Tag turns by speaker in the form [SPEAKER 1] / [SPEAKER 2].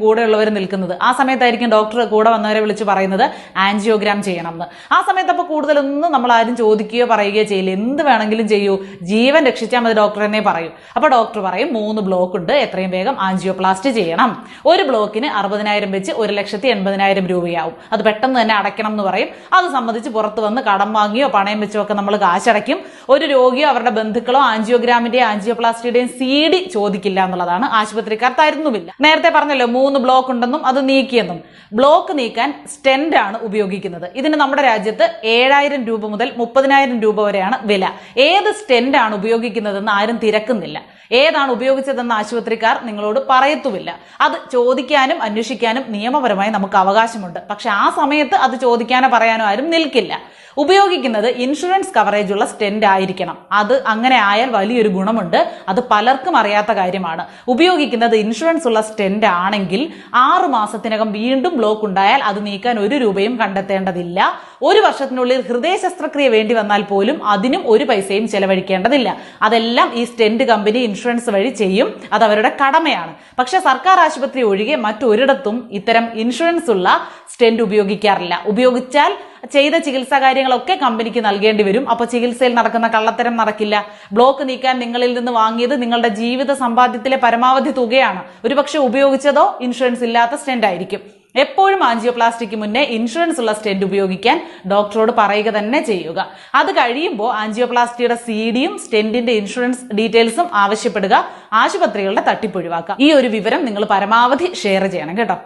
[SPEAKER 1] കൂടെയുള്ളവർ നിൽക്കുന്നത്. ആ സമയത്തായിരിക്കും ഡോക്ടർ കൂടെ വന്നവരെ വിളിച്ച് പറയുന്നത് ആൻജിയോഗ്രാം ചെയ്യണം എന്ന്. ആ സമയത്ത് അപ്പോൾ കൂടുതലൊന്നും നമ്മൾ ആരും ചോദിക്കുകയോ പറയുകയോ ചെയ്യില്ല. എന്ത് വേണമെങ്കിലും ചെയ്യൂ, ജീവൻ രക്ഷിച്ചാൽ മതി ഡോക്ടർ എന്നേ പറയൂ. അപ്പൊ ഡോക്ടർ പറയും 3 ബ്ലോക്ക് ഉണ്ട്, എത്രയും വേഗം ആൻജിയോപ്ലാസ്റ്റ് ചെയ്യണം. ഒരു ബ്ലോക്കിന് 60,000 വെച്ച് 1,80,000 രൂപയാവും. അത് പെട്ടെന്ന് തന്നെ അടയ്ക്കണം എന്ന് പറയും. അത് സംബന്ധിച്ച് പുറത്ത് വന്ന് കടം വാങ്ങിയോ പണയം വെച്ചോ ഒക്കെ നമ്മൾ കാശടയ്ക്കും. ഒരു രോഗിയോ അവരുടെ ബന്ധുക്കളോ ആൻജിയോഗ്രാമിന്റെയും ആൻജിയോപ്ലാസ്റ്റിയുടെയും CD ചോദിക്കില്ല എന്നുള്ളതാണ്. ആശുപത്രിക്കാർ തരുന്നുമില്ല. നേരത്തെ പറഞ്ഞല്ലോ 3 ബ്ലോക്ക് ഉണ്ടെന്നും അത് നീക്കിയെന്നും. ബ്ലോക്ക് നീക്കാൻ സ്റ്റെന്റ് ആണ് ഉപയോഗിക്കുന്നത്. ഇതിന് നമ്മുടെ രാജ്യത്ത് 7,000 രൂപ മുതൽ 30,000 രൂപ വരെയാണ് വില. ഏത് സ്റ്റെന്റ് ആണ് ഉപയോഗിക്കുന്നതെന്ന് ആരും തിരക്കുന്നില്ല. ഏതാണ് ഉപയോഗിച്ചതെന്ന് ആശുപത്രിക്കാർ നിങ്ങളോട് പറയത്തുമില്ല. അത് ചോദിക്കാനും അന്വേഷിക്കാനും നിയമപരമായി നമുക്ക് അവകാശമുണ്ട്. പക്ഷെ ആ സമയത്ത് അത് ചോദിക്കാനോ പറയാനോ ആരും നിൽക്കില്ല. ഉപയോഗിക്കുന്നത് ഇൻഷുറൻസ് കവറേജ് ഉള്ള സ്റ്റെന്റ് ആയിരിക്കണം. അത് അങ്ങനെ ആയാൽ വലിയൊരു ഗുണമുണ്ട്. അത് പലർക്കും അറിയാത്ത കാര്യമാണ്. ഉപയോഗിക്കുന്നത് ഇൻഷുറൻസ് ഉള്ള സ്റ്റെന്റ് ആണെങ്കിൽ 6 മാസത്തിനകം വീണ്ടും ബ്ലോക്ക് ഉണ്ടായാൽ അത് നീക്കാൻ 1 രൂപയും കണ്ടെത്തേണ്ടതില്ല. 1 വർഷത്തിനുള്ളിൽ ഹൃദയ ശസ്ത്രക്രിയ വേണ്ടി വന്നാൽ പോലും അതിനും 1 പൈസയും ചെലവഴിക്കേണ്ടതില്ല. അതെല്ലാം ഈ സ്റ്റെന്റ് കമ്പനി ഇൻഷുറൻസ് വഴി ചെയ്യും. അത് അവരുടെ കടമയാണ്. പക്ഷെ സർക്കാർ ആശുപത്രി ഒഴികെ മറ്റൊരിടത്തും ഇത്തരം ഇൻഷുറൻസ് ഉള്ള സ്റ്റെന്റ് ഉപയോഗിക്കാറില്ല. ഉപയോഗിച്ചാൽ ചെയ്ത ചികിത്സാ കാര്യങ്ങളൊക്കെ കമ്പനിക്ക് നൽകേണ്ടി വരും. അപ്പോൾ ചികിത്സയിൽ നടക്കുന്ന കള്ളത്തരം നടക്കില്ല. ബ്ലോക്ക് നീക്കാൻ നിങ്ങളിൽ നിന്ന് വാങ്ങിയത് നിങ്ങളുടെ ജീവിത സമ്പാദ്യത്തിലെ പരമാവധി തുകയാണ്. ഒരുപക്ഷെ ഉപയോഗിച്ചതോ ഇൻഷുറൻസ് ഇല്ലാത്ത സ്റ്റെന്റ് ആയിരിക്കും. എപ്പോഴും ആൻജിയോപ്ലാസ്റ്റിക്ക് മുന്നേ ഇൻഷുറൻസ് ഉള്ള സ്റ്റെന്റ് ഉപയോഗിക്കാൻ ഡോക്ടറോട് പറയുക തന്നെ ചെയ്യുക. അത് കഴിയുമ്പോൾ ആൻജിയോപ്ലാസ്റ്റിയുടെ CDയും സ്റ്റെന്റിന്റെ ഇൻഷുറൻസ് ഡീറ്റെയിൽസും ആവശ്യപ്പെടുക. ആശുപത്രികളുടെ തട്ടിപ്പൊഴിവാക്കുക. ഈ ഒരു വിവരം നിങ്ങൾ പരമാവധി ഷെയർ ചെയ്യണം കേട്ടോ.